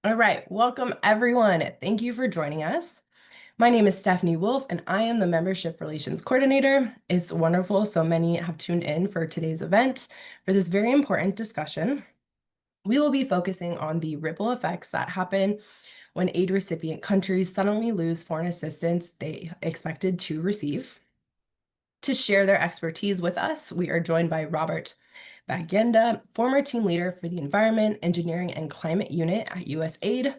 All right, welcome everyone. Thank you for joining us. My name is Stephanie Wolf, and I am the Membership Relations Coordinator. It's wonderful so many have tuned in for today's event for this very important discussion. We will be focusing on the ripple effects that happen when aid recipient countries suddenly lose foreign assistance they expected to receive. To share their expertise with us, we are joined by Robert Bagyenda, former team leader for the Environment, Engineering, and Climate Unit at USAID.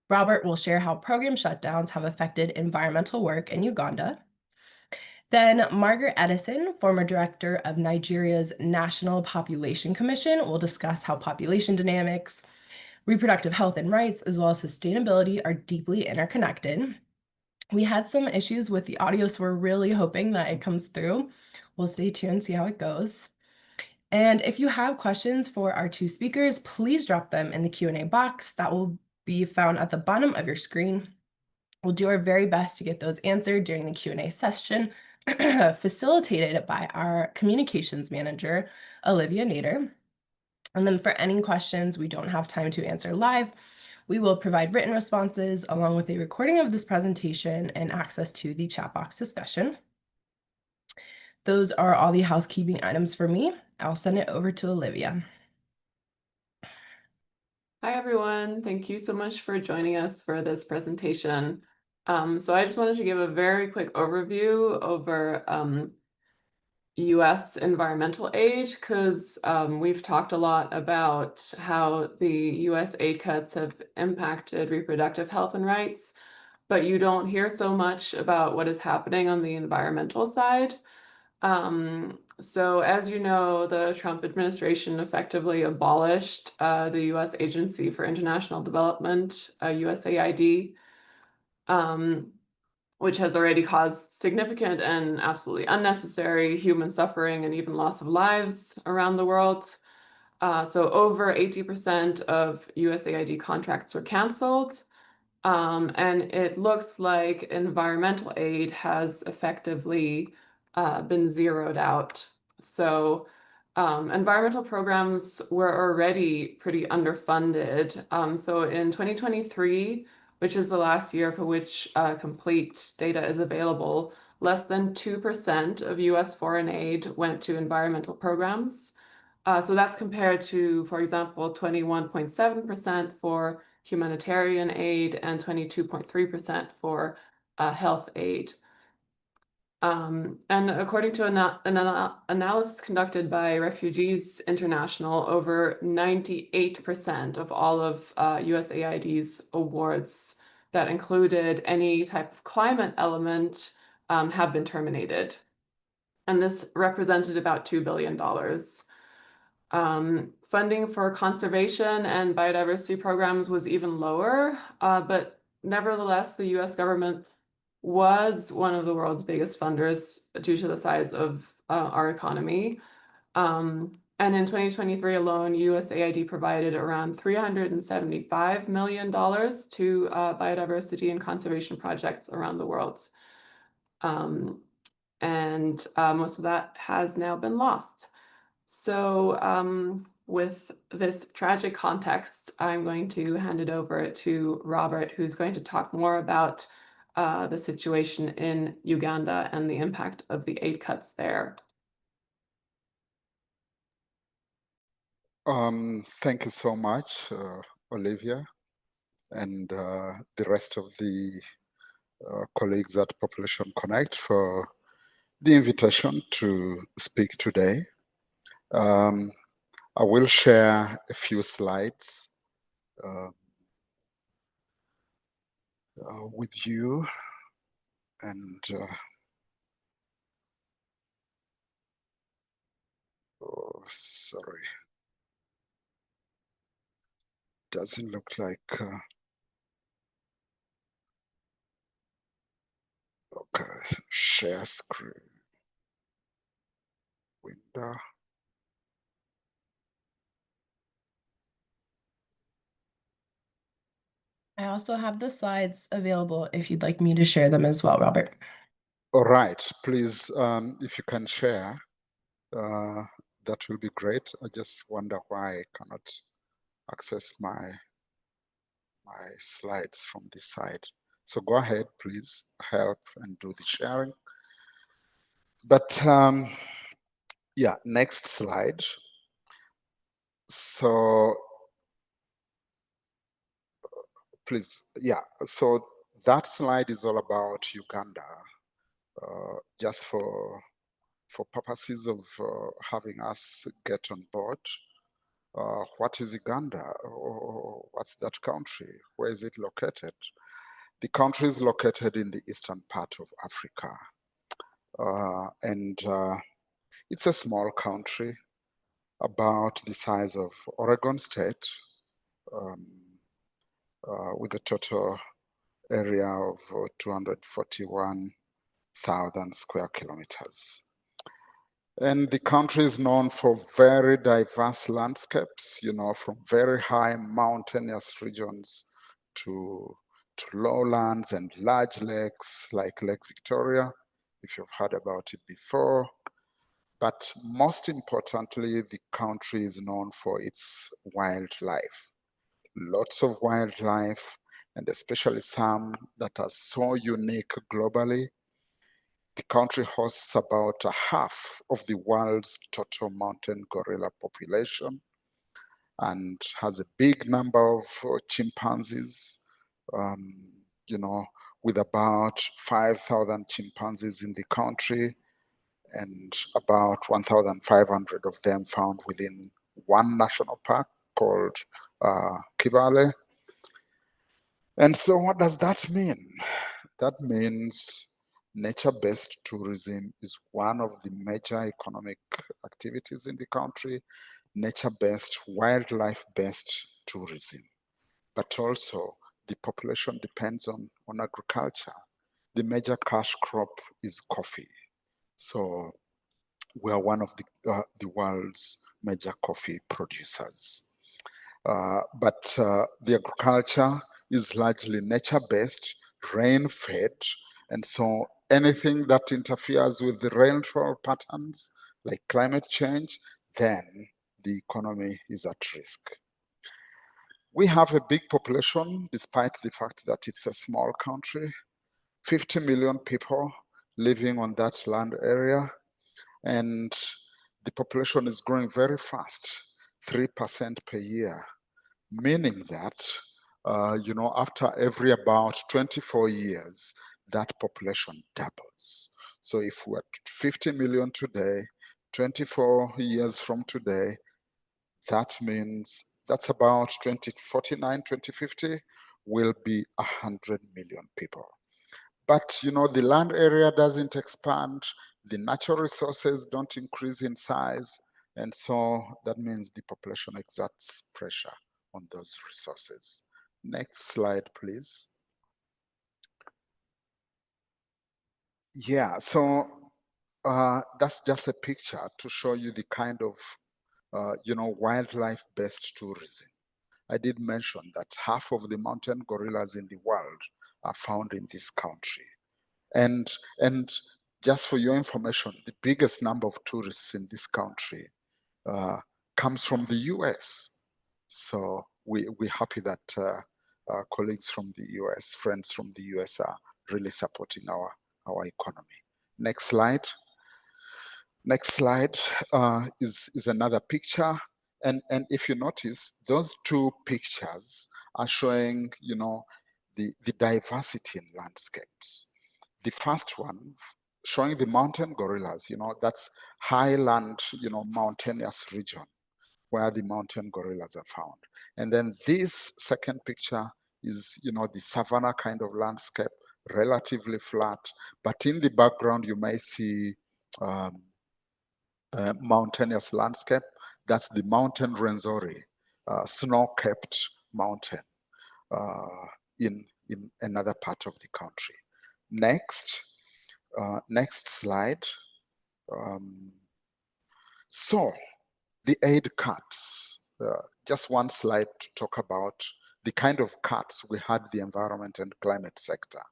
Robert will share how program shutdowns have affected environmental work in Uganda. Then Margaret Edison, former director of Nigeria's National Population Commission, will discuss how population dynamics, reproductive health and rights, as well as sustainability are deeply interconnected. We had some issues with the audio, so we're really hoping that it comes through. We'll stay tuned and see how it goes. And if you have questions for our two speakers, please drop them in the Q&A box that will be found at the bottom of your screen. We'll do our very best to get those answered during the Q&A session, facilitated by our communications manager, Olivia Nater. And then for any questions we don't have time to answer live, we will provide written responses along with a recording of this presentation and access to the chat box discussion. Those are all the housekeeping items for me. I'll send it over to Olivia. Hi, everyone. Thank you so much for joining us for this presentation. So I just wanted to give a very quick overview over US environmental aid, because we've talked a lot about how the US aid cuts have impacted reproductive health and rights, but you don't hear so much about what is happening on the environmental side. So as you know, the Trump administration effectively abolished the U.S. Agency for International Development, USAID, which has already caused significant and absolutely unnecessary human suffering and even loss of lives around the world. So over 80% of USAID contracts were canceled. And it looks like environmental aid has effectively been zeroed out. So environmental programs were already pretty underfunded. So in 2023, which is the last year for which complete data is available, less than 2% of US foreign aid went to environmental programs. So that's compared to, for example, 21.7% for humanitarian aid and 22.3% for health aid. And according to an analysis conducted by Refugees International, over 98% of all of USAID's awards that included any type of climate element have been terminated. And this represented about $2 billion. Funding for conservation and biodiversity programs was even lower, but nevertheless, the US government was one of the world's biggest funders due to the size of our economy. And in 2023 alone, USAID provided around $375 million to biodiversity and conservation projects around the world. And most of that has now been lost. So with this tragic context, I'm going to hand it over to Robert, who's going to talk more about the situation in Uganda and the impact of the aid cuts there. Thank you so much, Olivia, and the rest of the colleagues at Population Connect for the invitation to speak today. I will share a few slides with you, and oh, sorry, doesn't look like okay, share screen window. I also have the slides available if you'd like me to share them as well, Robert. All right, please, if you can share, that will be great. I just wonder why I cannot access my my slides from this side. So go ahead, please help and do the sharing. But yeah, next slide. So please, yeah, so that slide is all about Uganda, just for purposes of having us get on board. What is Uganda? Or what's that country? Where is it located? The country is located in the eastern part of Africa. And it's a small country, about the size of Oregon State, with a total area of 241,000 square kilometers. And the country is known for very diverse landscapes, you know, from very high mountainous regions to lowlands and large lakes like Lake Victoria, if you've heard about it before. But most importantly, the country is known for its wildlife. Lots of wildlife, and especially some that are so unique globally. The country hosts about a half of the world's total mountain gorilla population and has a big number of chimpanzees, you know, with about 5,000 chimpanzees in the country and about 1,500 of them found within one national park called Kibale. And so what does that mean? That means nature-based tourism is one of the major economic activities in the country, nature-based, wildlife-based tourism. But also the population depends on agriculture. The major cash crop is coffee. So we are one of the world's major coffee producers. But the agriculture is largely nature-based, rain-fed, and so anything that interferes with the rainfall patterns, like climate change, then the economy is at risk. We have a big population, despite the fact that it's a small country, 50 million people living on that land area, and the population is growing very fast, 3% per year, meaning that, you know, after every about 24 years, that population doubles. So if we're 50 million today, 24 years from today, that means that's about 2049, 2050 will be 100 million people. But, you know, the land area doesn't expand, the natural resources don't increase in size, and so that means the population exerts pressure on those resources. Next slide, please. Yeah, so that's just a picture to show you the kind of, you know, wildlife-based tourism. I did mention that half of the mountain gorillas in the world are found in this country. And just for your information, the biggest number of tourists in this country comes from the US. So we're happy that our colleagues from the US, friends from the US are really supporting our economy. Next slide. Next slide is another picture. And if you notice, those two pictures are showing, you know, the diversity in landscapes. The first one showing the mountain gorillas, you know, that's highland, you know, mountainous region where the mountain gorillas are found. And then this second picture is, you know, the savanna kind of landscape, relatively flat, but in the background you may see mountainous landscape. That's the mountain Rwenzori, snow-capped mountain in another part of the country. Next, next slide. So the aid cuts, just one slide to talk about the kind of cuts we had the environment and climate sector.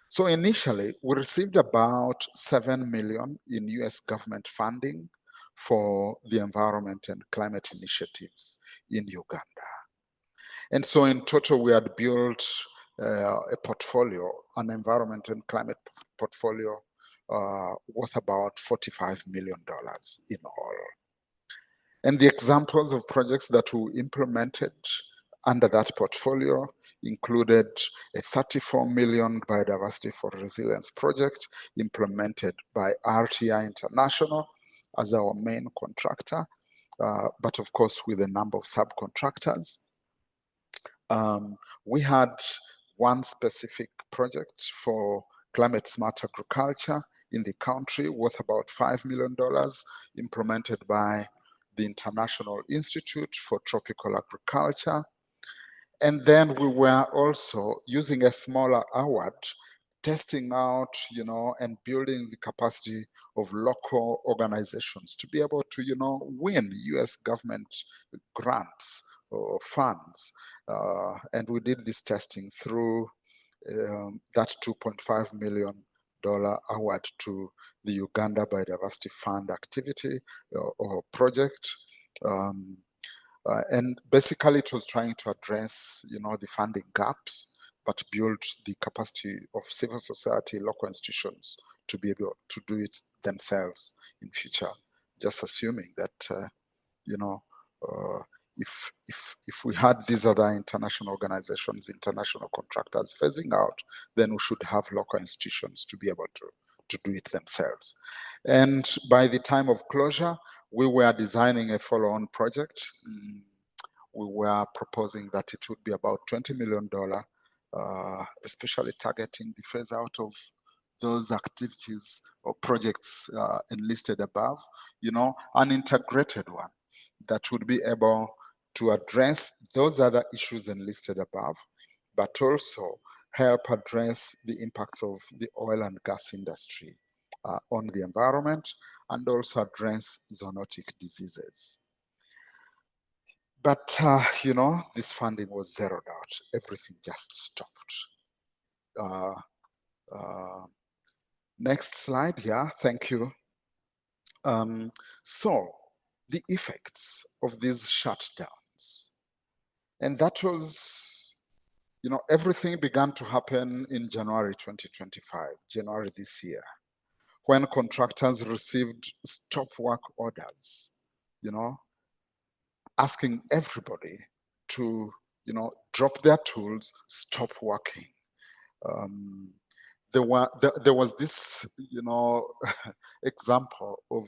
So initially, we received about 7 million in US government funding for the environment and climate initiatives in Uganda. And so in total, we had built a portfolio, an environment and climate portfolio worth about $45 million in all. And the examples of projects that we implemented under that portfolio included a $34 million biodiversity for resilience project implemented by RTI International as our main contractor, but of course with a number of subcontractors. We had one specific project for climate smart agriculture in the country worth about $5 million implemented by the International Institute for Tropical Agriculture. And then we were also using a smaller award, testing out, and building the capacity of local organizations to be able to, win US government grants or funds. And we did this testing through that $2.5 million award to the Uganda Biodiversity Fund activity or project. And basically it was trying to address, the funding gaps, but build the capacity of civil society, local institutions to be able to do it themselves in future, just assuming that, if we had these other international organizations, international contractors phasing out, then we should have local institutions to be able to do it themselves. And by the time of closure, we were designing a follow-on project. We were proposing that it would be about $20 million, especially targeting the phase out of those activities or projects enlisted above, an integrated one that would be able to address those other issues enlisted above, but also help address the impacts of the oil and gas industry on the environment, and also address zoonotic diseases. But, this funding was zeroed out. Everything just stopped. Next slide here, thank you. So, the effects of these shutdowns. And that was, everything began to happen in January 2025, January this year, when contractors received stop work orders, asking everybody to, drop their tools, stop working. There was this, example of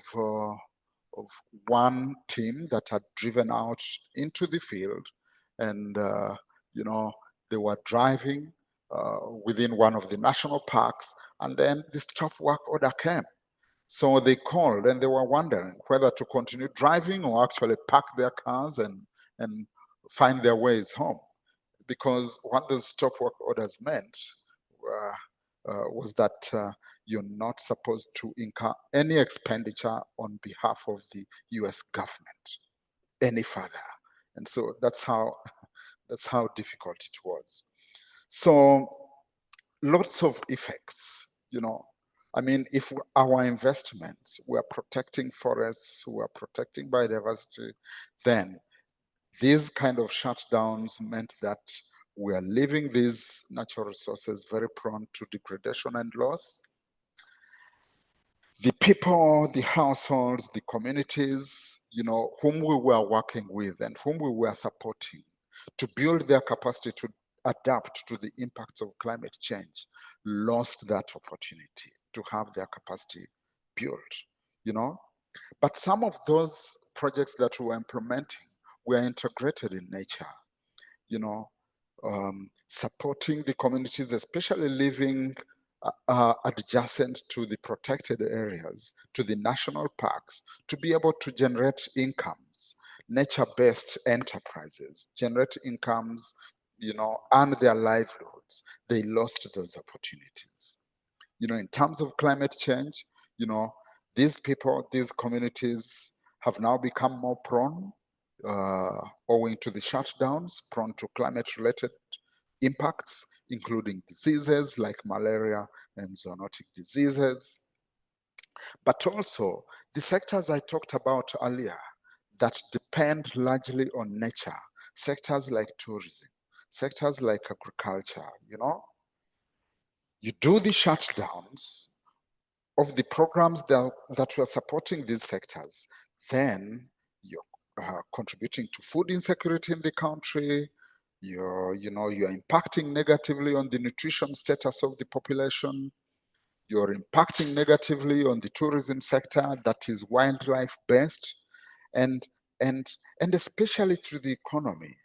one team that had driven out into the field, and they were driving within one of the national parks, and then the stop work order came. So they called, and they were wondering whether to continue driving or actually park their cars and find their ways home, because what the stop work orders meant was that you're not supposed to incur any expenditure on behalf of the US government any further. And so that's how difficult it was. So lots of effects, if our investments were protecting forests, were protecting biodiversity, then these kind of shutdowns meant that we are leaving these natural resources very prone to degradation and loss. The people, the households, the communities, whom we were working with and whom we were supporting to build their capacity to adapt to the impacts of climate change, lost that opportunity to have their capacity built, But some of those projects that we were implementing were integrated in nature, supporting the communities, especially living adjacent to the protected areas, to the national parks, to be able to generate incomes, nature-based enterprises, generate incomes, and their livelihoods. They lost those opportunities. In terms of climate change, these people, these communities have now become more prone, owing to the shutdowns, prone to climate-related impacts, including diseases like malaria and zoonotic diseases. But also, the sectors I talked about earlier that depend largely on nature, sectors like tourism, sectors like agriculture, you do the shutdowns of the programs that were supporting these sectors, then you're contributing to food insecurity in the country. You're impacting negatively on the nutrition status of the population. You're impacting negatively on the tourism sector that is wildlife based, and especially to the economy.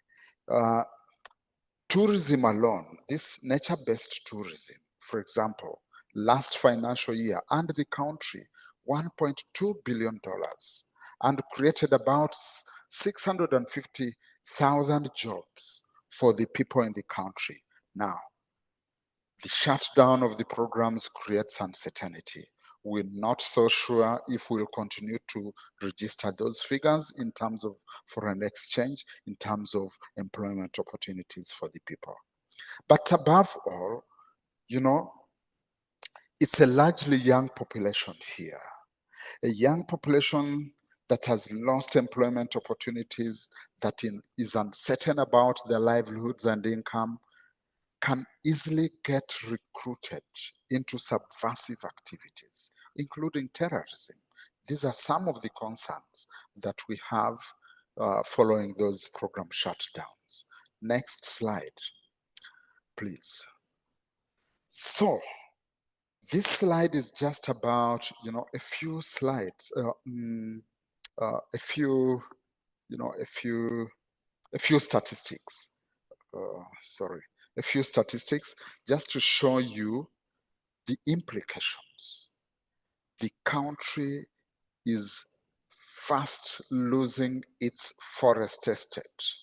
Tourism alone, this nature-based tourism, for example, last financial year earned the country $1.2 billion and created about 650,000 jobs for the people in the country. Now, the shutdown of the programs creates uncertainty. We're not so sure if we'll continue to register those figures in terms of foreign exchange, in terms of employment opportunities for the people. But above all, it's a largely young population here, a young population that has lost employment opportunities, that is uncertain about their livelihoods and income, can easily get recruited into subversive activities, including terrorism. These are some of the concerns that we have following those program shutdowns. Next slide, please. So, this slide is just about, a few slides, a few statistics. A few statistics just to show you the implications. The country is fast losing its forest estate.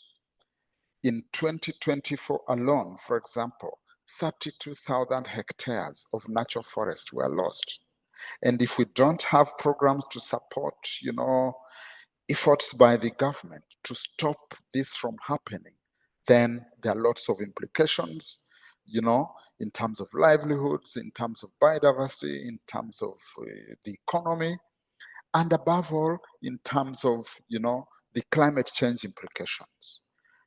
In 2024 alone, for example, 32,000 hectares of natural forest were lost. And if we don't have programs to support, efforts by the government to stop this from happening, then there are lots of implications, in terms of livelihoods, in terms of biodiversity, in terms of the economy, and above all, in terms of, the climate change implications.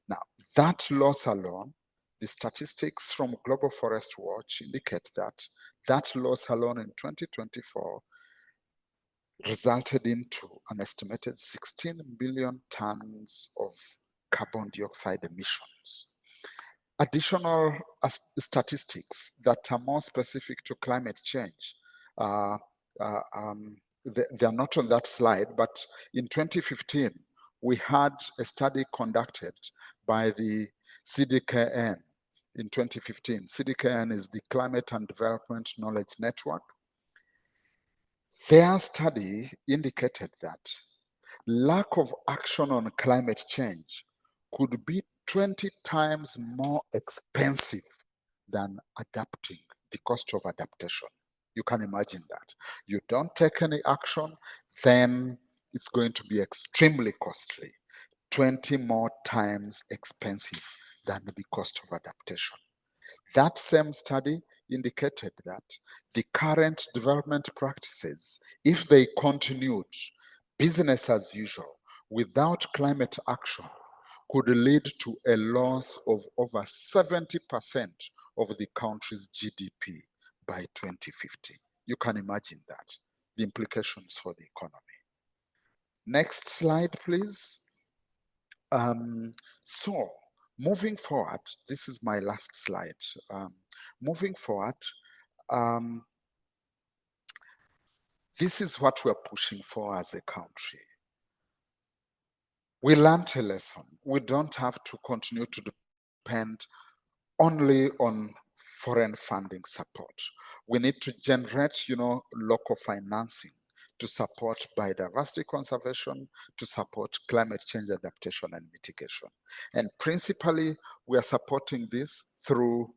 Now, that loss alone, the statistics from Global Forest Watch indicate that loss alone in 2024 resulted into an estimated 16 billion tons of carbon dioxide emissions. Additional statistics that are more specific to climate change, they are not on that slide, but in 2015, we had a study conducted by the CDKN in 2015. CDKN is the Climate and Development Knowledge Network. Their study indicated that lack of action on climate change could be 20 times more expensive than adapting, the cost of adaptation. You can imagine that. You don't take any action, then it's going to be extremely costly, 20 more times expensive than the cost of adaptation. That same study indicated that the current development practices, if they continued business as usual without climate action, could lead to a loss of over 70% of the country's GDP by 2050. You can imagine that, the implications for the economy. Next slide, please. So, moving forward, this is my last slide. Moving forward, this is what we're pushing for as a country. We learned a lesson. We don't have to continue to depend only on foreign funding support. We need to generate, local financing to support biodiversity conservation, to support climate change adaptation and mitigation. And principally, we are supporting this through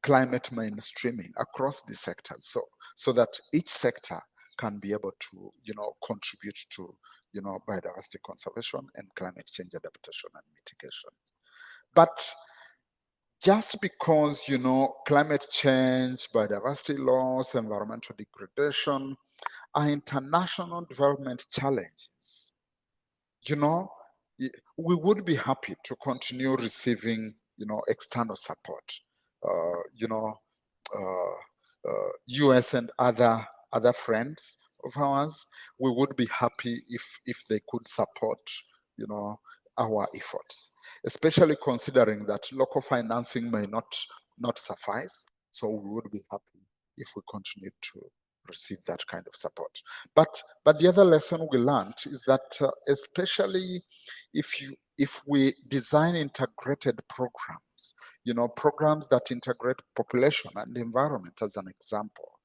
climate mainstreaming across the sectors, so that each sector can be able to, contribute to, biodiversity conservation and climate change adaptation and mitigation. But just because, climate change, biodiversity loss, environmental degradation are international development challenges, we would be happy to continue receiving, external support. US and other friends of ours, we would be happy if they could support, our efforts, especially considering that local financing may not suffice. So we would be happy if we continue to receive that kind of support. But the other lesson we learned is that especially if we design integrated programs, programs that integrate population and environment as an example,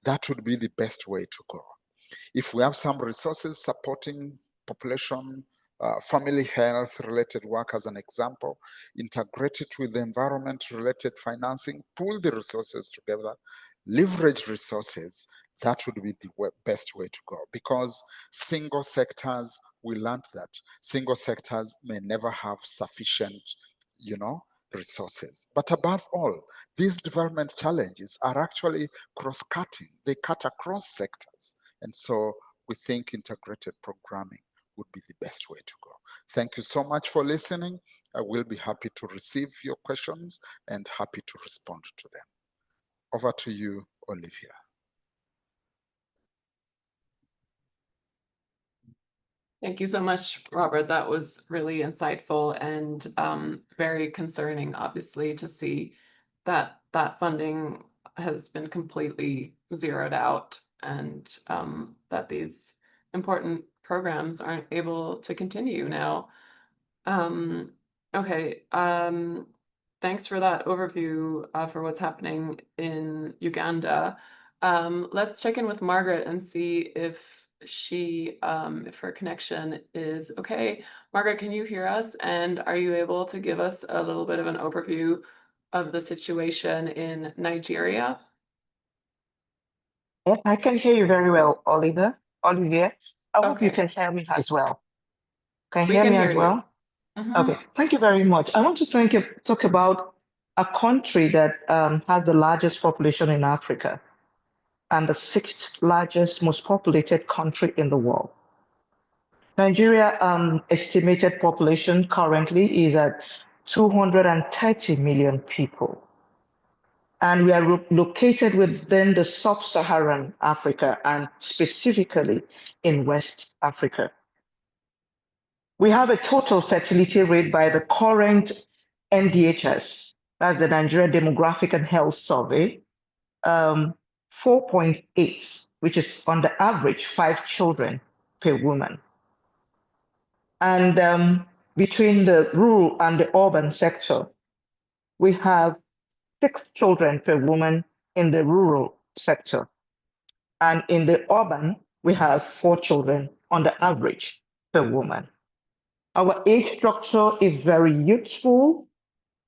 that would be the best way to go. If we have some resources supporting population, family health related work as an example, integrate it with the environment related financing, pool the resources together, leverage resources, that would be the best way to go, because single sectors, we learned that single sectors may never have sufficient, resources. But above all, these development challenges are actually cross-cutting. They cut across sectors. And so we think integrated programming would be the best way to go. Thank you so much for listening. I will be happy to receive your questions and happy to respond to them. Over to you, Olivia. Thank you so much, Robert. That was really insightful and very concerning, obviously, to see that funding has been completely zeroed out and that these important programs aren't able to continue now. Okay, thanks for that overview for what's happening in Uganda. Let's check in with Margaret and see if her connection is okay. Margaret, can you hear us? And are you able to give us a little bit of an overview of the situation in Nigeria? Yes, I can hear you very well, Olivia. I hope you can hear me as well. Can you hear me as well? Okay, thank you very much. I want to talk about a country that has the largest population in Africa and the 6th largest, most populated country in the world. Nigeria estimated population currently is at 230 million people. And we are located within the sub-Saharan Africa and specifically in West Africa. We have a total fertility rate by the current NDHS, that's the Nigeria Demographic and Health Survey, 4.8, which is on the average 5 children per woman. And between the rural and the urban sector, we have 6 children per woman in the rural sector. And in the urban, we have 4 children on the average per woman. Our age structure is very youthful,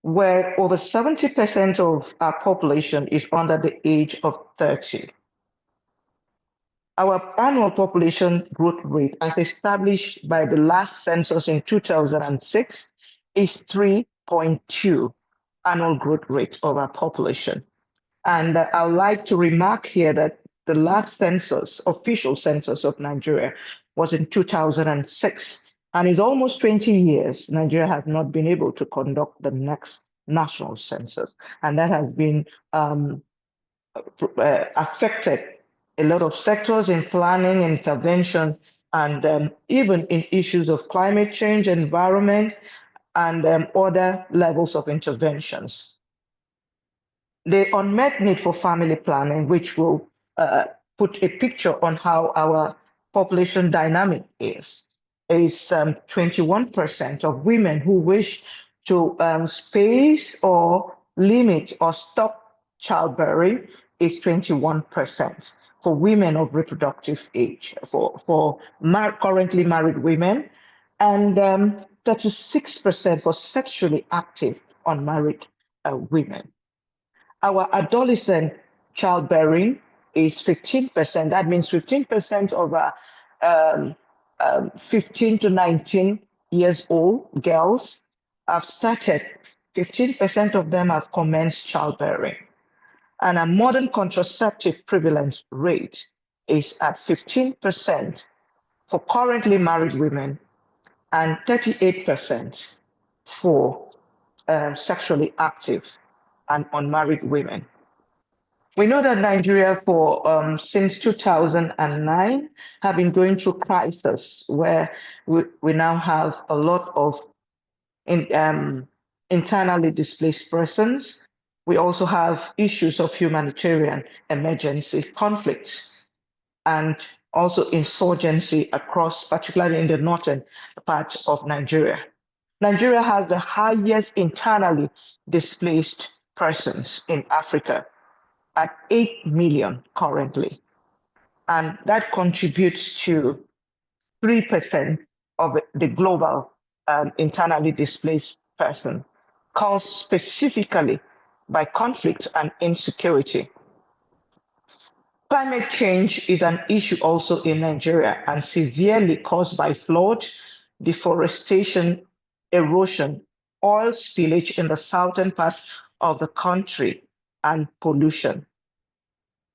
where over 70% of our population is under the age of 30. Our annual population growth rate, as established by the last census in 2006, is 3.2 annual growth rate of our population. And I would like to remark here that the last census, official census of Nigeria, was in 2006. And it's almost 20 years Nigeria has not been able to conduct the next national census. And that has been affected a lot of sectors in planning, intervention, and even in issues of climate change, environment, and other levels of interventions. The unmet need for family planning, which will put a picture on how our population dynamic is 21% of women who wish to space or limit or stop childbearing is 21% for women of reproductive age, for currently married women, and 36% for sexually active unmarried women. Our adolescent childbearing is 15%. That means 15% of our 15 to 19 years old girls have started, 15% of them have commenced childbearing. And a modern contraceptive prevalence rate is at 15% for currently married women and 38% for sexually active and unmarried women. We know that Nigeria since 2009 have been going through crisis where we now have a lot of internally displaced persons. We also have issues of humanitarian emergency conflicts and also insurgency across, particularly in the northern part of Nigeria. Nigeria has the highest internally displaced persons in Africa at 8 million currently. And that contributes to 3% of the global internally displaced person, caused specifically by conflict and insecurity. Climate change is an issue also in Nigeria and severely caused by flood, deforestation, erosion, oil spillage in the southern part of the country, and pollution.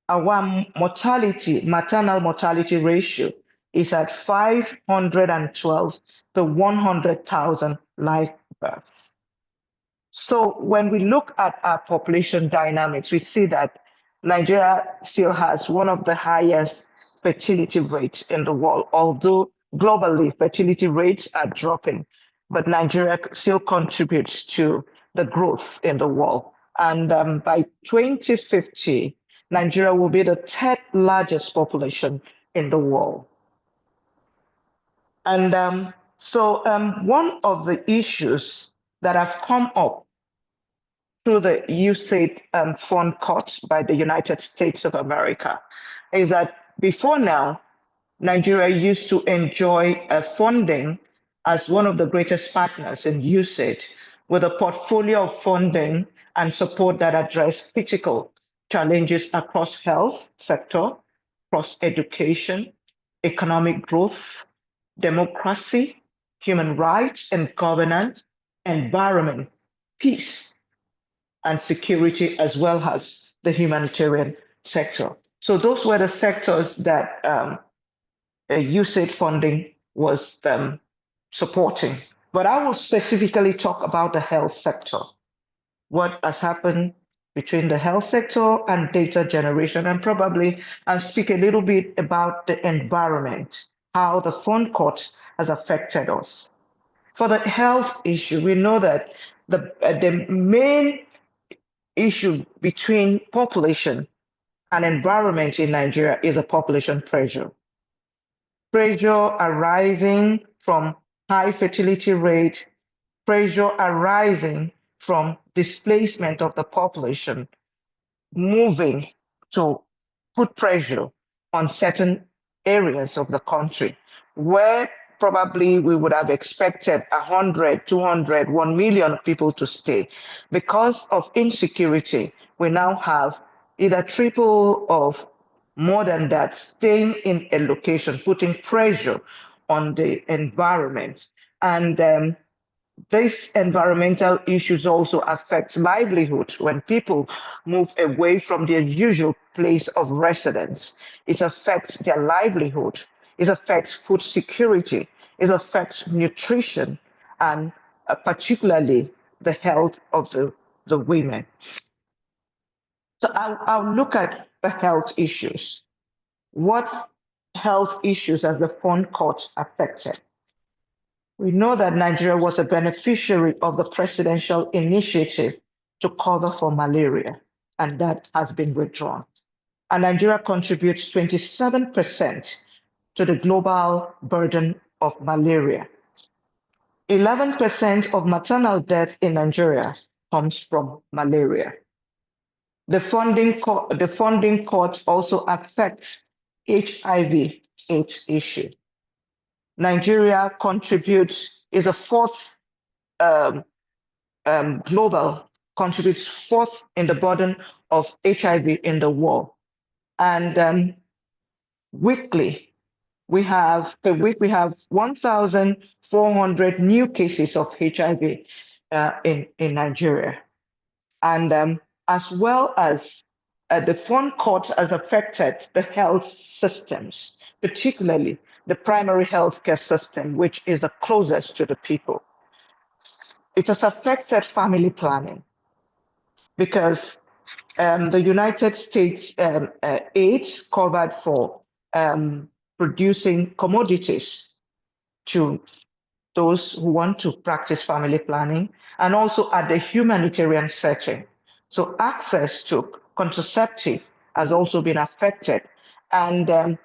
Our maternal mortality ratio is at 512 per 100,000 live births. So when we look at our population dynamics, we see that Nigeria still has one of the highest fertility rates in the world, although globally fertility rates are dropping, but Nigeria still contributes to the growth in the world. And by 2050, Nigeria will be the 10th largest population in the world. And one of the issues that have come up through the USAID fund cut by the United States of America is that before now, Nigeria used to enjoy funding as one of the greatest partners in USAID with a portfolio of funding and support that address critical challenges across health sector, across education, economic growth, democracy, human rights and governance, environment, peace, and security, as well as the humanitarian sector. So those were the sectors that USAID funding was supporting. But I will specifically talk about the health sector, what has happened between the health sector and data generation, and probably I'll speak a little bit about the environment, how the fund cut has affected us. For the health issue, we know that the main issue between population and environment in Nigeria is a population pressure. Pressure arising from high fertility rate, pressure arising from displacement of the population, moving to put pressure on certain areas of the country where probably we would have expected 100, 200, 1 million people to stay. Because of insecurity, we now have either triple of more than that staying in a location, putting pressure on the environment. And these environmental issues also affect livelihood when people move away from their usual place of residence. It affects their livelihood. It affects food security. It affects nutrition and particularly the health of the women. So I'll look at the health issues. What health issues has the fund cut affected? We know that Nigeria was a beneficiary of the presidential initiative to cover for malaria, and that has been withdrawn. And Nigeria contributes 27% to the global burden of malaria. 11% of maternal death in Nigeria comes from malaria. The funding cut also affects HIV/AIDS issue. Nigeria is a fourth global, contributes fourth in the burden of HIV in the world. And weekly, we have 1,400 new cases of HIV in Nigeria. And as well as the fund cut has affected the health systems, particularly the primary healthcare system, which is the closest to the people. It has affected family planning because the United States aid covered for producing commodities to those who want to practice family planning, and also at the humanitarian setting. So access to contraceptive has also been affected. And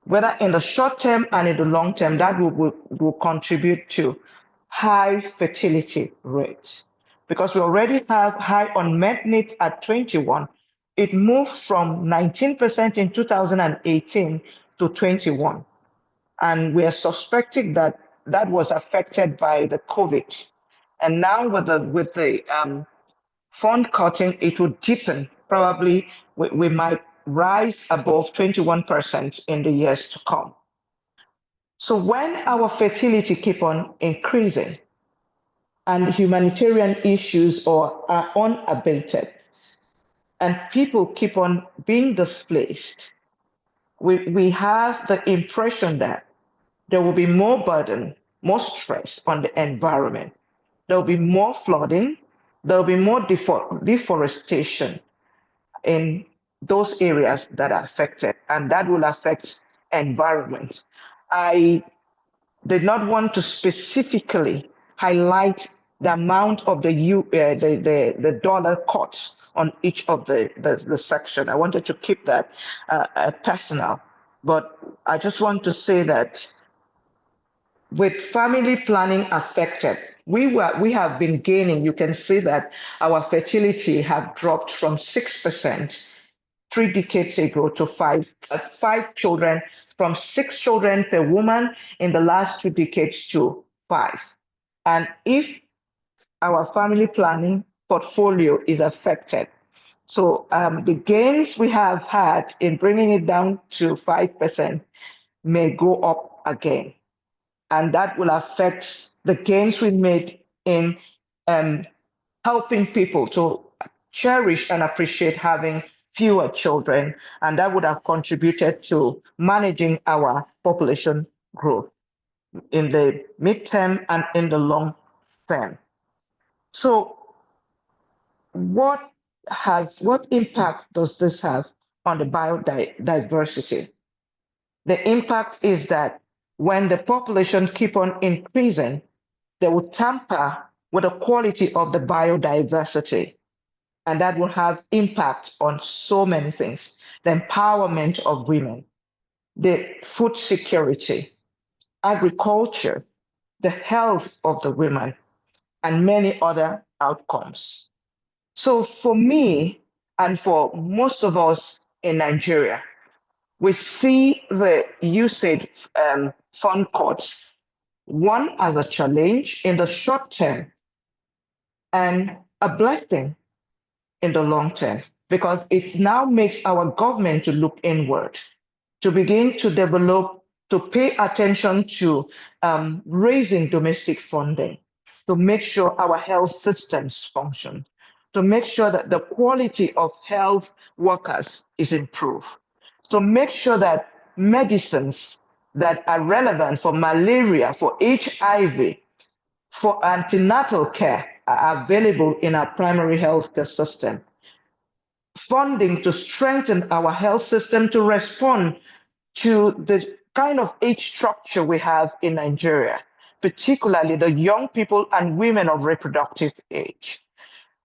whether in the short term and in the long term, that will contribute to high fertility rates. Because we already have high unmet needs at 21. It moved from 19% in 2018 to 21. And we are suspecting that that was affected by the COVID. And now with the fund cutting, it will deepen. Probably we might rise above 21% in the years to come. So when our fertility keep on increasing and humanitarian issues are unabated and people keep on being displaced, we have the impression that there will be more burden, more stress on the environment. There will be more flooding. There will be more deforestation in those areas that are affected, and that will affect environment. I did not want to specifically highlight the amount of the dollar cuts on each of the section. I wanted to keep that personal, but I just want to say that with family planning affected, we have been gaining. You can see that our fertility have dropped from 6% 3 decades ago to five children, from 6 children per woman in the last 2 decades to 5. And if our family planning portfolio is affected, so the gains we have had in bringing it down to 5% may go up again. And that will affect the gains we made in helping people to cherish and appreciate having fewer children, and that would have contributed to managing our population growth in the midterm and in the long term. So what impact does this have on the biodiversity? The impact is that when the population keep on increasing, they will tamper with the quality of the biodiversity. And that will have impact on so many things. The empowerment of women, the food security, agriculture, the health of the women, and many other outcomes. So for me, and for most of us in Nigeria, we see the USAID fund cuts, one as a challenge in the short term and a blessing in the long term, because it now makes our government to look inward, to begin to develop, to pay attention to raising domestic funding, to make sure our health systems function, to make sure that the quality of health workers is improved, to make sure that medicines that are relevant for malaria, for HIV, for antenatal care are available in our primary healthcare system. Funding to strengthen our health system to respond to the kind of age structure we have in Nigeria, particularly the young people and women of reproductive age.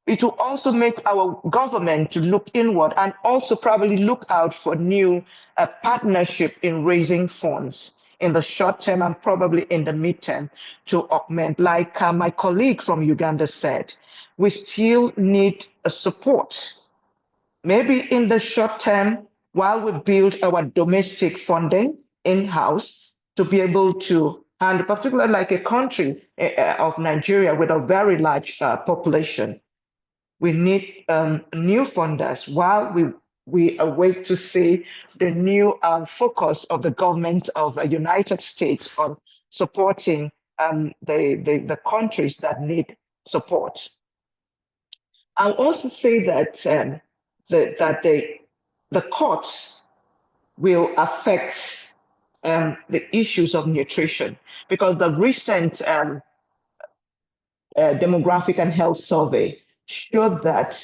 It will also make our government to look inward and also probably look out for new partnership in raising funds in the short term and probably in the midterm to augment. Like my colleague from Uganda said, we still need a support. Maybe in the short term, while we build our domestic funding in-house to be able to, and particularly like a country of Nigeria with a very large population, we need new funders while we await to see the new focus of the government of the United States on supporting the countries that need support. I'll also say that the courts will affect the issues of nutrition, because the recent demographic and health survey showed that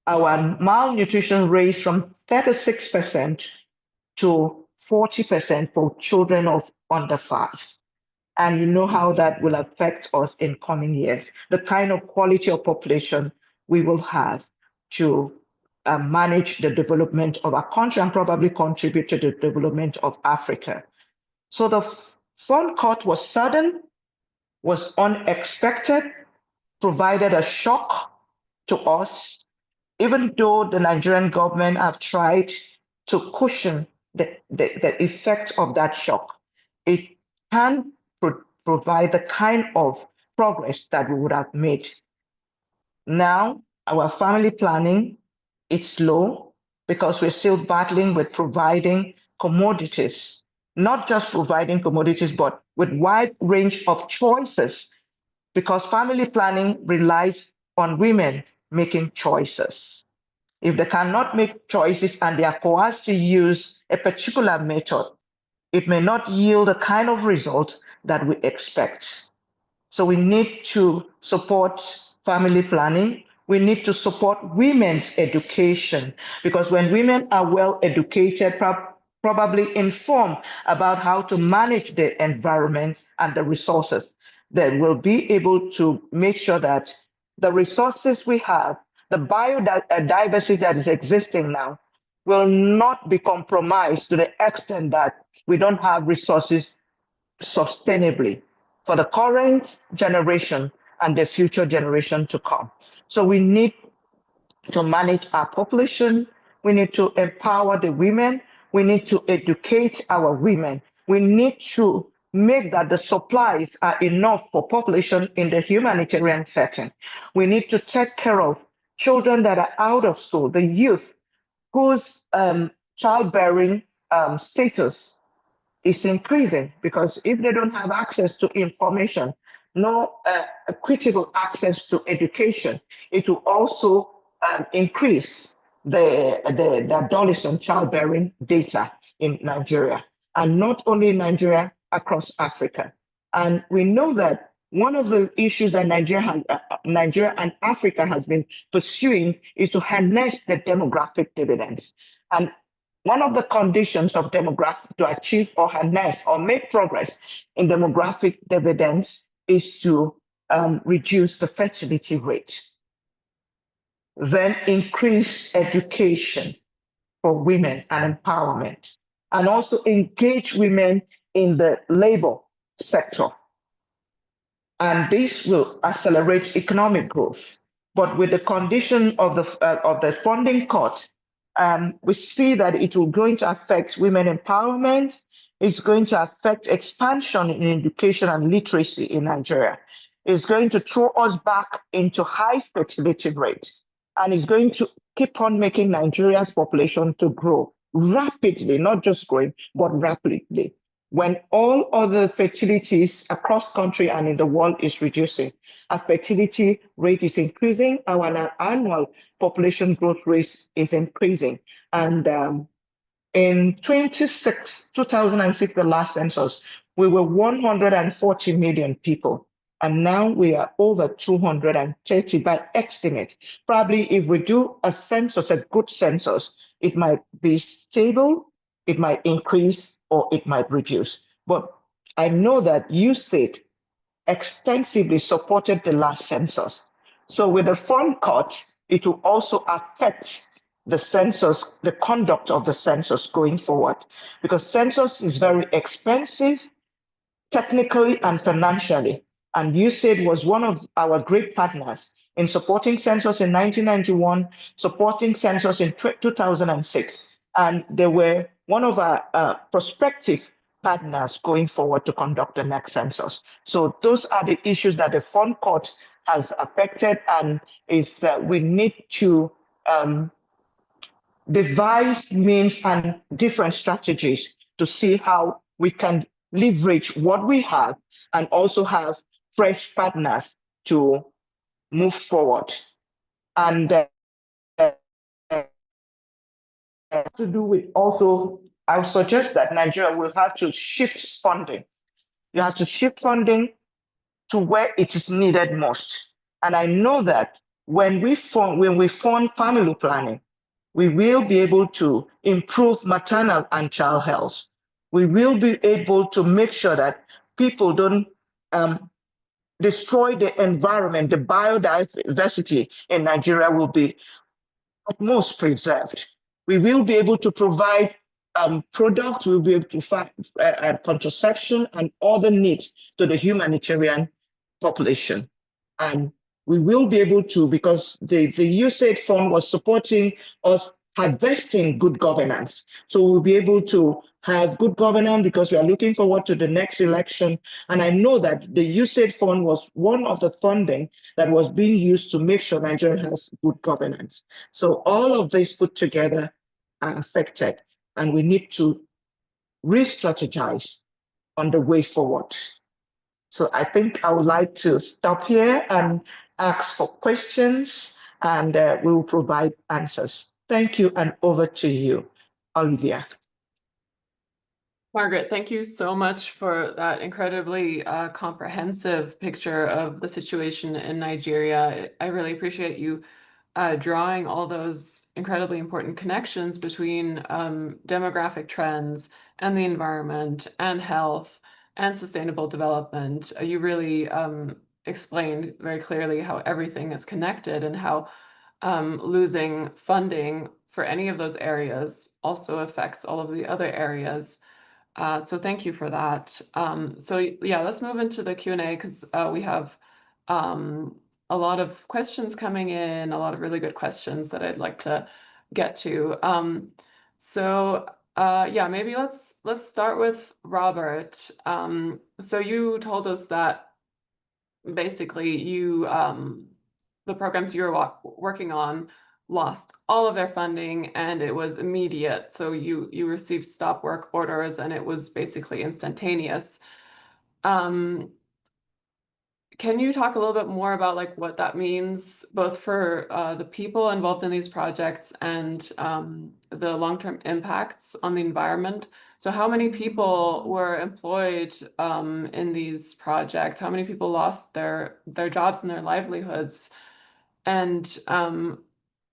our malnutrition raised from 36% to 40% for children of under 5. And you know how that will affect us in coming years, the kind of quality of population we will have to manage the development of our country and probably contribute to the development of Africa. So the phone cut was sudden, was unexpected, provided a shock to us, even though the Nigerian government have tried to cushion the effect of that shock. It can provide the kind of progress that we would have made. Now, our family planning is slow because we're still battling with providing commodities, not just providing commodities, but with wide range of choices, because family planning relies on women making choices. If they cannot make choices and they are coerced to use a particular method, it may not yield the kind of results that we expect. So we need to support family planning. We need to support women's education, because when women are well educated, probably informed about how to manage the environment and the resources, they will be able to make sure that the resources we have, the biodiversity that is existing now, will not be compromised to the extent that we don't have resources sustainably for the current generation and the future generation to come. So we need to manage our population. We need to empower the women. We need to educate our women. We need to make that the supplies are enough for population in the humanitarian setting. We need to take care of children that are out of school, the youth whose childbearing status is increasing, because if they don't have access to information, no critical access to education, it will also increase the adolescent childbearing data in Nigeria, and not only in Nigeria, across Africa. And we know that one of the issues that Nigeria and Africa has been pursuing is to harness the demographic dividends. And one of the conditions of demographic to achieve or harness or make progress in demographic dividends is to reduce the fertility rate, then increase education for women and empowerment, and also engage women in the labor sector. And this will accelerate economic growth. But with the condition of the funding cut, we see that it will going to affect women empowerment. It's going to affect expansion in education and literacy in Nigeria. It's going to throw us back into high fertility rates, and it's going to keep on making Nigeria's population to grow rapidly, not just growing, but rapidly. When all other fertilities across country and in the world is reducing, our fertility rate is increasing, our annual population growth rate is increasing. And in 2006, the last census, we were 140 million people. And now we are over 230 by estimate. Probably if we do a census, a good census, it might be stable, it might increase, or it might reduce. But I know that USAID extensively supported the last census. So with the fund cuts, it will also affect the census, the conduct of the census going forward, because census is very expensive, technically and financially. And USAID was one of our great partners in supporting census in 1991, supporting census in 2006. And they were one of our prospective partners going forward to conduct the next census. So those are the issues that the fund cut has affected, and is we need to devise means and different strategies to see how we can leverage what we have and also have fresh partners to move forward. And to do with also I would suggest that Nigeria will have to shift funding. You have to shift funding to where it is needed most. And I know that when we fund family planning, we will be able to improve maternal and child health. We will be able to make sure that people don't destroy the environment. The biodiversity in Nigeria will be at most preserved. We will be able to provide products, we'll be able to find contraception and other needs to the humanitarian population. And we will be able to, because the USAID fund was supporting us harvesting good governance. So we'll be able to have good governance because we are looking forward to the next election. And I know that the USAID fund was one of the funding that was being used to make sure Nigeria has good governance. So all of this put together are affected, and we need to re-strategize on the way forward. So I think I would like to stop here and ask for questions, and we will provide answers. Thank you, and over to you, Olivia. Margaret, thank you so much for that incredibly comprehensive picture of the situation in Nigeria. I really appreciate you drawing all those incredibly important connections between demographic trends and the environment and health and sustainable development. You really explained very clearly how everything is connected and how losing funding for any of those areas also affects all of the other areas. So thank you for that. So yeah, let's move into the Q&A because we have a lot of questions coming in, a lot of really good questions that I'd like to get to. Yeah, maybe let's start with Robert. So you told us that basically you the programs you were working on lost all of their funding and it was immediate. So you received stop work orders and it was basically instantaneous. Can you talk a little bit more about like what that means, both for the people involved in these projects and the long-term impacts on the environment? So how many people were employed in these projects? How many people lost their jobs and their livelihoods? And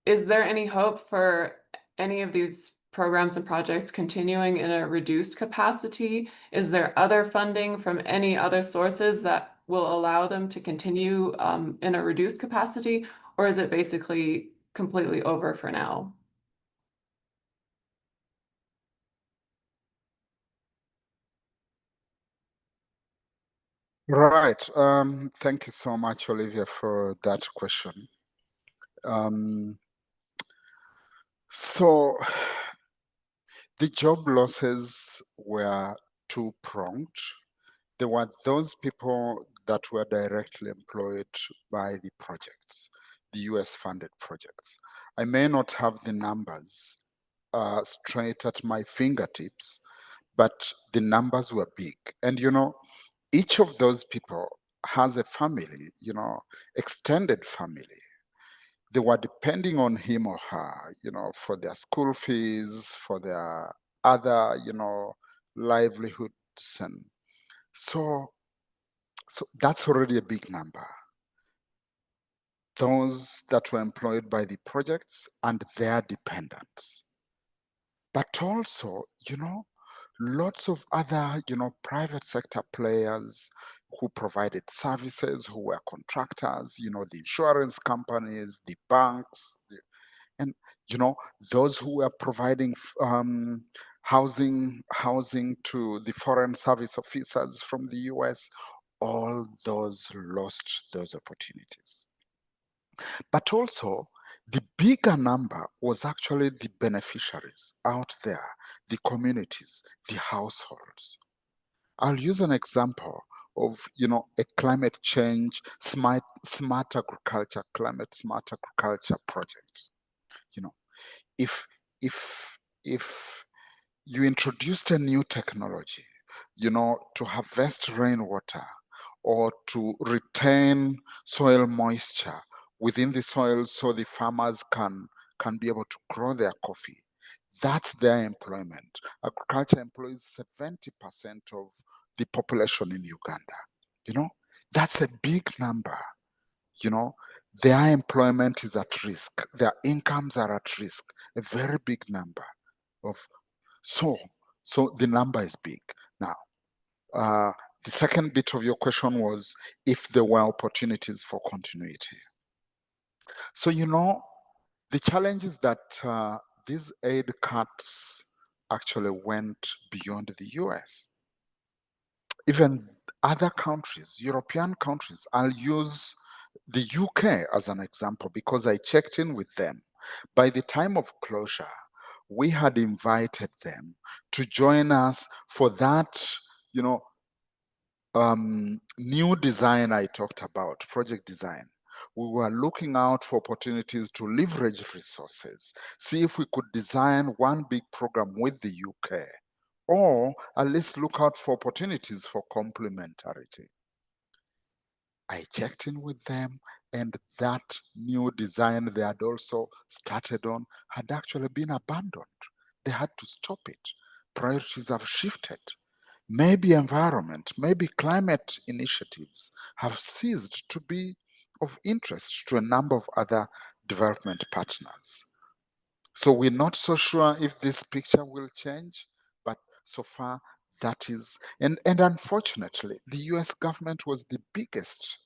is there any hope for any of these programs and projects continuing in a reduced capacity? Is there other funding from any other sources that will allow them to continue in a reduced capacity, or is it basically completely over for now? Right. Thank you so much, Olivia, for that question. So the job losses were two-pronged. There were those people that were directly employed by the projects, the US-funded projects. I may not have the numbers straight at my fingertips, but the numbers were big. And, you know, each of those people has a family, you know, extended family. They were depending on him or her, you know, for their school fees, for their other, you know, livelihoods. And so that's already a big number. Those that were employed by the projects and their dependents. But also, you know, lots of other, you know, private sector players who provided services, who were contractors, you know, the insurance companies, the banks, and, you know, those who were providing housing to the foreign service officers from the US, all those lost those opportunities. But also, the bigger number was actually the beneficiaries out there, the communities, the households. I'll use an example of, you know, a climate change, smart agriculture, climate smart agriculture project. You know, if you introduced a new technology, you know, to harvest rainwater or to retain soil moisture within the soil so the farmers can be able to grow their coffee, That's their employment. Agriculture employs 70% of the population in Uganda. That's a big number. Their employment is at risk. Their incomes are at risk. A very big number of so the number is big. Now, the second bit of your question was if there were opportunities for continuity. So, the challenge is that these aid cuts actually went beyond the US. Even other countries, European countries, I'll use the UK as an example because I checked in with them. By the time of closure, we had invited them to join us for that, new design I talked about, project design. We were looking out for opportunities to leverage resources, see if we could design one big program with the UK, or at least look out for opportunities for complementarity. I checked in with them, and that new design they had also started on had actually been abandoned. They had to stop it. Priorities have shifted. Maybe environment, maybe climate initiatives have ceased to be of interest to a number of other development partners. So we're not so sure if this picture will change, but so far that is, and unfortunately, the US government was the biggest,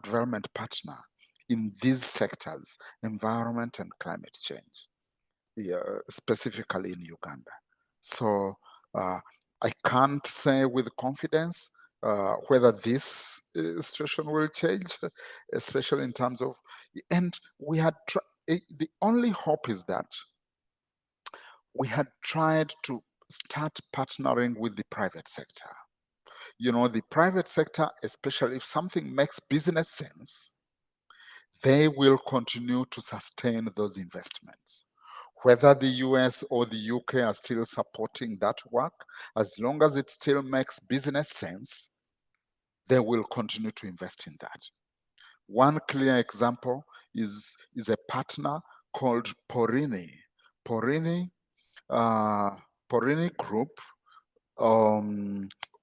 development partner in these sectors, environment and climate change, specifically in Uganda. So I can't say with confidence whether this situation will change, especially in terms of, and we had the only hope is that we had tried to start partnering with the private sector. The private sector, especially if something makes business sense, they will continue to sustain those investments. Whether the US or the UK are still supporting that work, as long as it still makes business sense, they will continue to invest in that. One clear example is a partner called Porini. Porini Group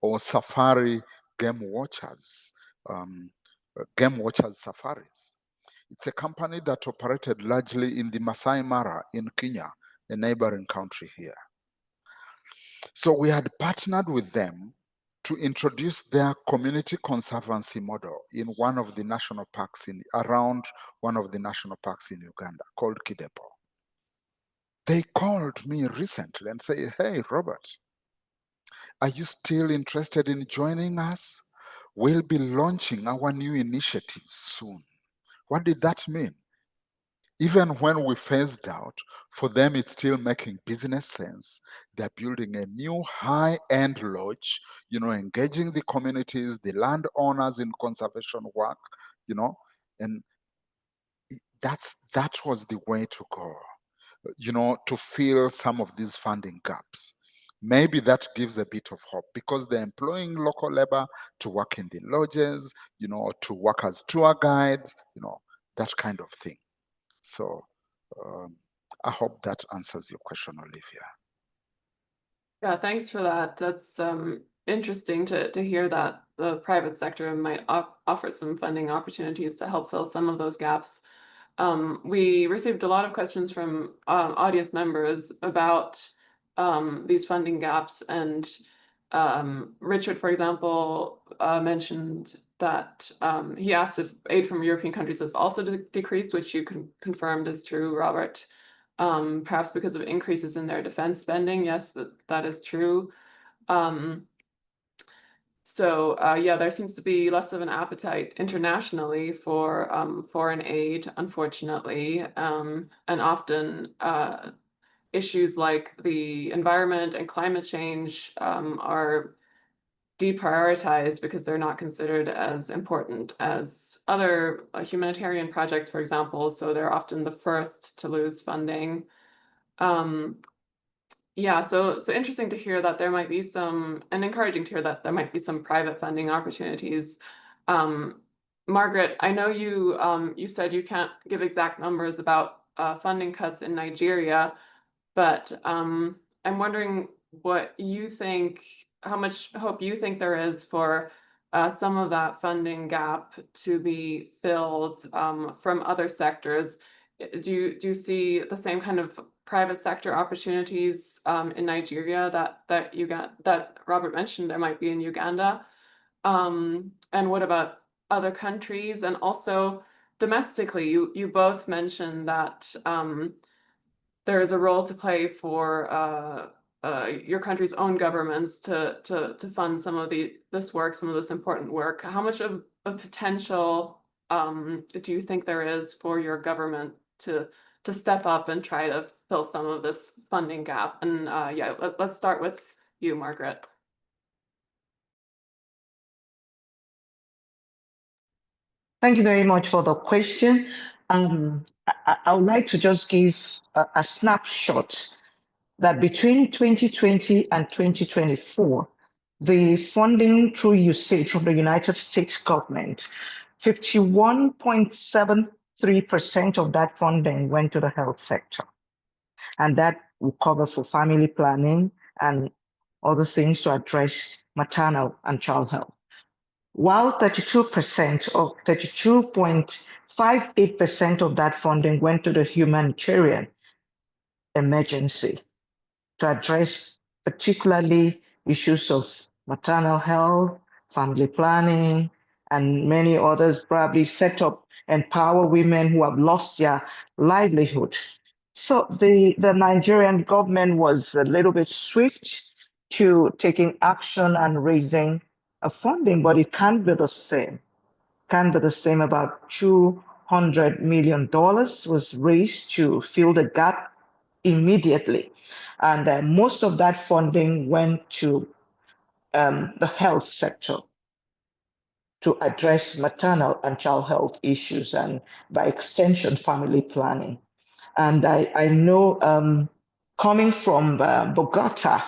or Safari Game Watchers Safaris. It's a company that operated largely in the Masai Mara in Kenya, a neighboring country here. So we had partnered with them to introduce their community conservancy model in one of the national parks around one of the national parks in Uganda called Kidepo. They called me recently and said, "Hey, Robert, are you still interested in joining us? We'll be launching our new initiative soon." What did that mean? Even when we phased out, for them it's still making business sense. They're building a new high-end lodge, engaging the communities, the landowners in conservation work, and that was the way to go, to fill some of these funding gaps. Maybe that gives a bit of hope because they're employing local labor to work in the lodges, to work as tour guides, that kind of thing. So I hope that answers your question, Olivia. Yeah, thanks for that. That's interesting to hear that the private sector might offer some funding opportunities to help fill some of those gaps. We received a lot of questions from audience members about these funding gaps, and Richard, for example, mentioned that he asked if aid from European countries has also decreased, which you confirmed is true, Robert. Perhaps because of increases in their defense spending. Yes, that is true. Yeah, there seems to be less of an appetite internationally for foreign aid, unfortunately, and often issues like the environment and climate change are deprioritized because they're not considered as important as other humanitarian projects, for example. So they're often the first to lose funding. Yeah, so interesting to hear that there might be some, and encouraging to hear that there might be some private funding opportunities. Margaret, I know you said you can't give exact numbers about funding cuts in Nigeria, but I'm wondering what you think, how much hope you think there is for some of that funding gap to be filled from other sectors. Do you see the same kind of private sector opportunities in Nigeria that Robert mentioned there might be in Uganda? And what about other countries? And also domestically, you both mentioned that there is a role to play for your country's own governments to fund some of this work, some of this important work. How much of a potential do you think there is for your government to step up and try to fill some of this funding gap? And yeah, let's start with you, Margaret. Thank you very much for the question. I would like to just give a snapshot that between 2020 and 2024, the funding through USAID from the United States government, 51.73% of that funding went to the health sector. And that will cover for family planning and other things to address maternal and child health. While 32.58% of that funding went to the humanitarian emergency to address particularly issues of maternal health, family planning, and many others, probably set up, empower women who have lost their livelihood. So the Nigerian government was a little bit swift to taking action and raising a funding, but it can't be the same. Can't be the same. About $200 million was raised to fill the gap immediately. And most of that funding went to the health sector to address maternal and child health issues and by extension, family planning. And I know coming from Bogota,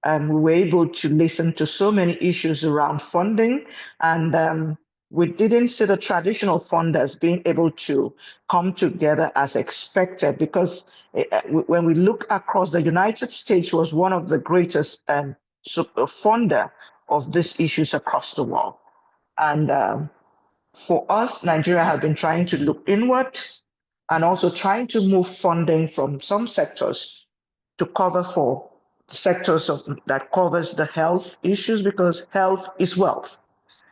we were able to listen to so many issues around funding, and we didn't see the traditional funders being able to come together as expected, because when we look across, the United States was one of the greatest funder of these issues across the world. And for us, Nigeria have been trying to look inward and also trying to move funding from some sectors to cover for sectors that covers the health issues, because health is wealth.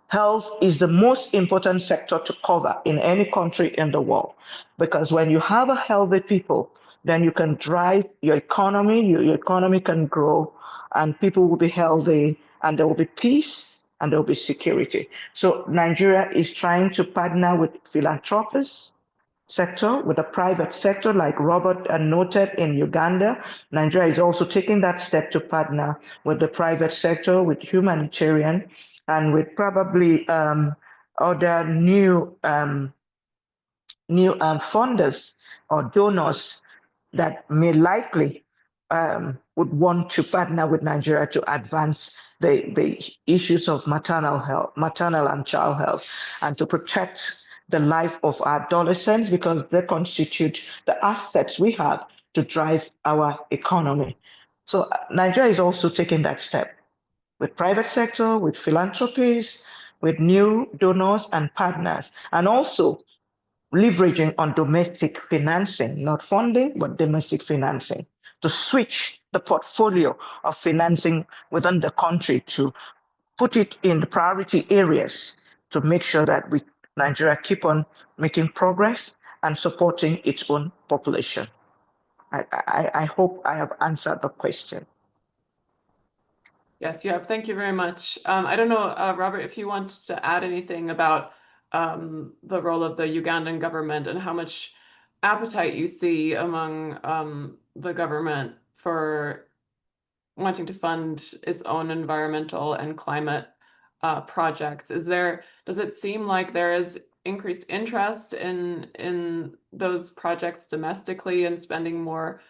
Health is the most important sector to cover in any country in the world, because when you have a healthy people, then you can drive your economy, your economy can grow, and people will be healthy, and there will be peace, and there will be security. So Nigeria is trying to partner with philanthropists, sector, with the private sector, like Robert noted in Uganda. Nigeria is also taking that step to partner with the private sector, with humanitarian, and with probably other new funders or donors that may likely would want to partner with Nigeria to advance the issues of maternal and child health, and to protect the life of our adolescents, because they constitute the assets we have to drive our economy. So Nigeria is also taking that step with private sector, with philanthropies, with new donors and partners, and also leveraging on domestic financing, not funding, but domestic financing, to switch the portfolio of financing within the country to put it in the priority areas to make sure that Nigeria keep on making progress and supporting its own population. I hope I have answered the question. Yes, you have. Thank you very much. I don't know, Robert, if you want to add anything about the role of the Ugandan government and how much appetite you see among the government for wanting to fund its own environmental and climate projects. Does it seem like there is increased interest in those projects domestically and spending more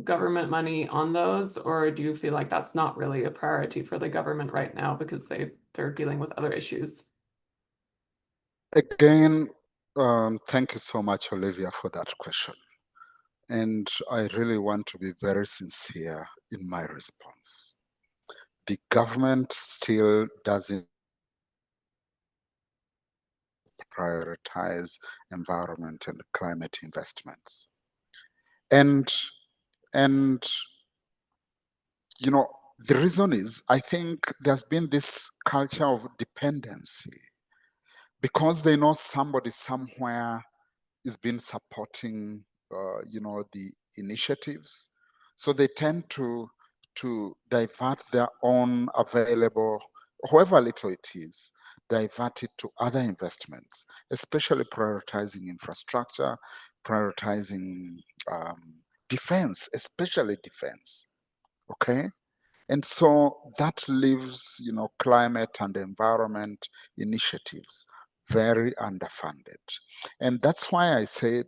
government money on those, or do you feel like that's not really a priority for the government right now because they're dealing with other issues? Again, thank you so much, Olivia, for that question. and I really want to be very sincere in my response. The government still doesn't prioritize environment and climate investments. And you know, the reason is, I think there's been this culture of dependency because they know somebody somewhere is been supporting, the initiatives. So they tend to divert their own available, however little it is, divert it to other investments, especially prioritizing infrastructure, prioritizing defense, especially defense. Okay. And so that leaves, climate and environment initiatives very underfunded. And that's why I said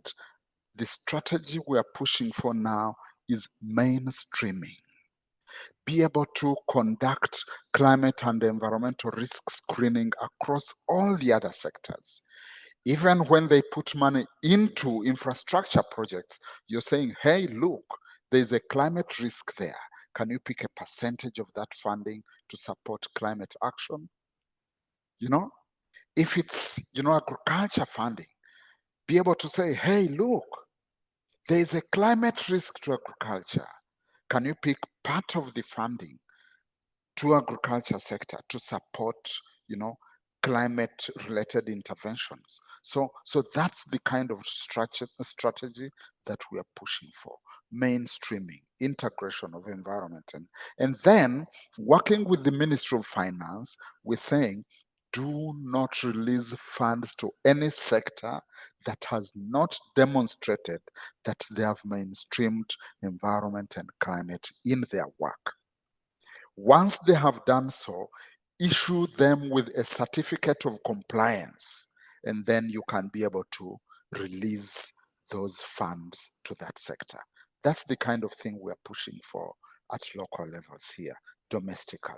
the strategy we are pushing for now is mainstreaming. Be able to conduct climate and environmental risk screening across all the other sectors. Even when they put money into infrastructure projects, you're saying, hey, look, there's a climate risk there. Can you pick a percentage of that funding to support climate action? If it's, agriculture funding, be able to say, hey, look, there's a climate risk to agriculture. Can you pick part of the funding to agriculture sector to support, climate related interventions? So that's the kind of strategy that we are pushing for. Mainstreaming, integration of environment, and then working with the Ministry of Finance, we're saying, do not release funds to any sector that has not demonstrated that they have mainstreamed environment and climate in their work. Once they have done so, issue them with a certificate of compliance, and then you can be able to release those funds to that sector. That's the kind of thing we're pushing for at local levels here, domestically.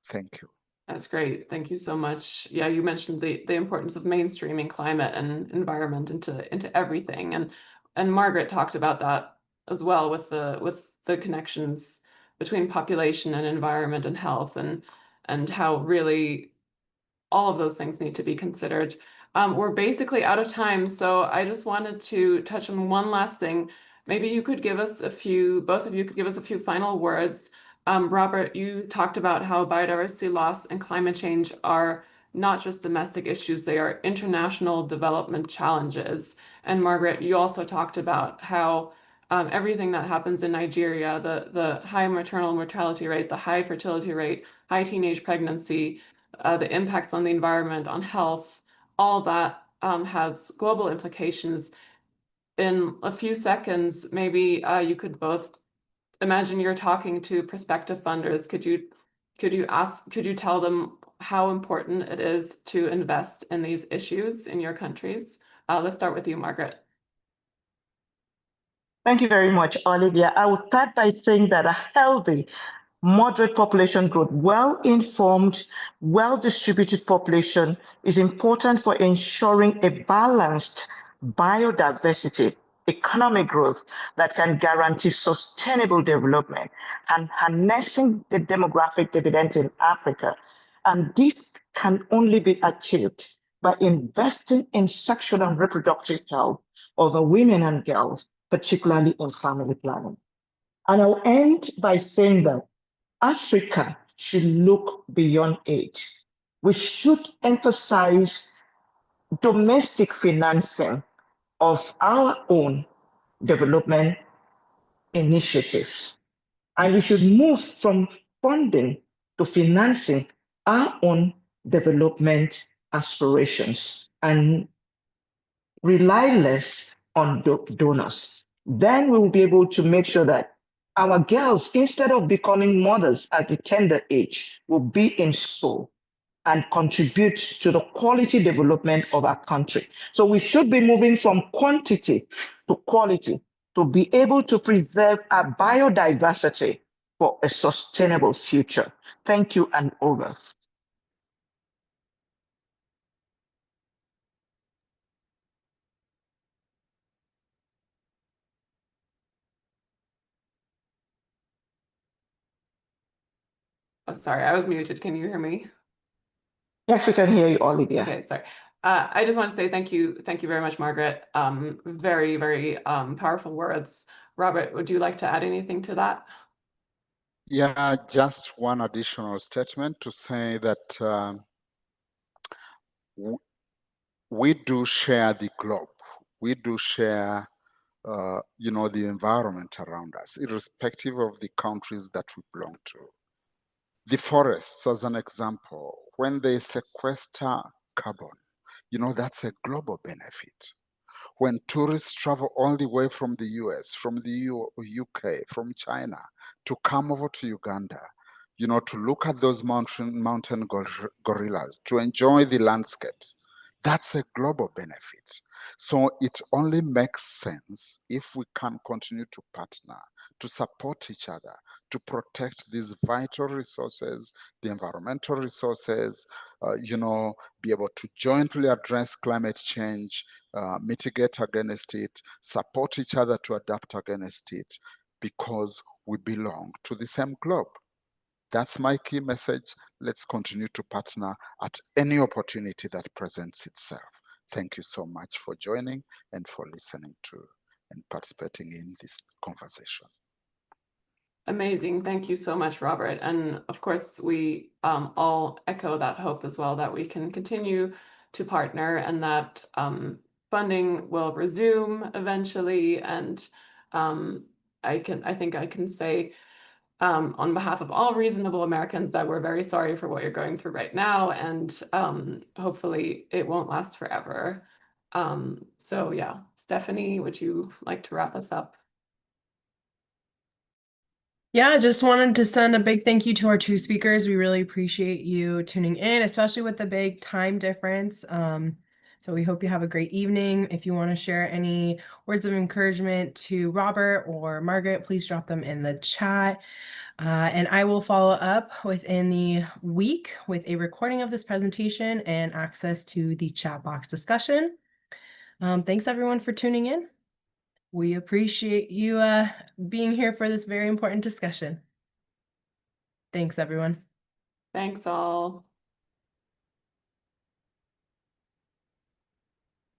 Thank you. That's great. Thank you so much. Yeah, you mentioned the importance of mainstreaming climate and environment into everything. And Margaret talked about that as well with the connections between population and environment and health and how really all of those things need to be considered. We're basically out of time, so I just wanted to touch on one last thing. Maybe you could give us both of you could give us a few final words. Robert, you talked about how biodiversity loss and climate change are not just domestic issues, they are international development challenges. And Margaret, you also talked about how everything that happens in Nigeria, the high maternal mortality rate, the high fertility rate, high teenage pregnancy, the impacts on the environment, on health, all that has global implications. In a few seconds, maybe you could both imagine you're talking to prospective funders. Could you tell them how important it is to invest in these issues in your countries? Let's start with you, Margaret. Thank you very much, Olivia. I will start by saying that a healthy, moderate population growth, well-informed, well-distributed population is important for ensuring a balanced biodiversity, economic growth that can guarantee sustainable development and harnessing the demographic dividend in Africa. And this can only be achieved by investing in sexual and reproductive health of the women and girls, particularly in family planning. And I'll end by saying that Africa should look beyond aid. We should emphasize domestic financing of our own development initiatives. And we should move from funding to financing our own development aspirations and rely less on donors. Then we will be able to make sure that our girls, instead of becoming mothers at the tender age, will be in school and contribute to the quality development of our country. So we should be moving from quantity to quality to be able to preserve our biodiversity for a sustainable future. Thank you, and over. Oh, sorry, I was muted. Can you hear me? Yes, we can hear you, Olivia. Okay, sorry. I just want to say thank you very much, Margaret. Very, very powerful words. Robert, would you like to add anything to that? Yeah, just one additional statement to say that we do share the globe. We do share, the environment around us, irrespective of the countries that we belong to. The forests, as an example, when they sequester carbon, that's a global benefit. When tourists travel all the way from the US, from the UK, from China to come over to Uganda, to look at those mountain gorillas, to enjoy the landscapes, that's a global benefit. So it only makes sense if we can continue to partner, to support each other, to protect these vital resources, the environmental resources, be able to jointly address climate change, mitigate against it, support each other to adapt against it, because we belong to the same globe. That's my key message. Let's continue to partner at any opportunity that presents itself. Thank you so much for joining and for listening to and participating in this conversation. Amazing. Thank you so much, Robert. And of course, we all echo that hope as well, that we can continue to partner and that funding will resume eventually. And I think I can say on behalf of all reasonable Americans that we're very sorry for what you're going through right now. And hopefully it won't last forever. So yeah, Stephanie, would you like to wrap us up? Yeah, I just wanted to send a big thank you to our two speakers. We really appreciate you tuning in, especially with the big time difference. So we hope you have a great evening. If you want to share any words of encouragement to Robert or Margaret, please drop them in the chat. And I will follow up within the week with a recording of this presentation and access to the chat box discussion. Thanks everyone for tuning in. We appreciate you being here for this very important discussion. Thanks, everyone. Thanks all.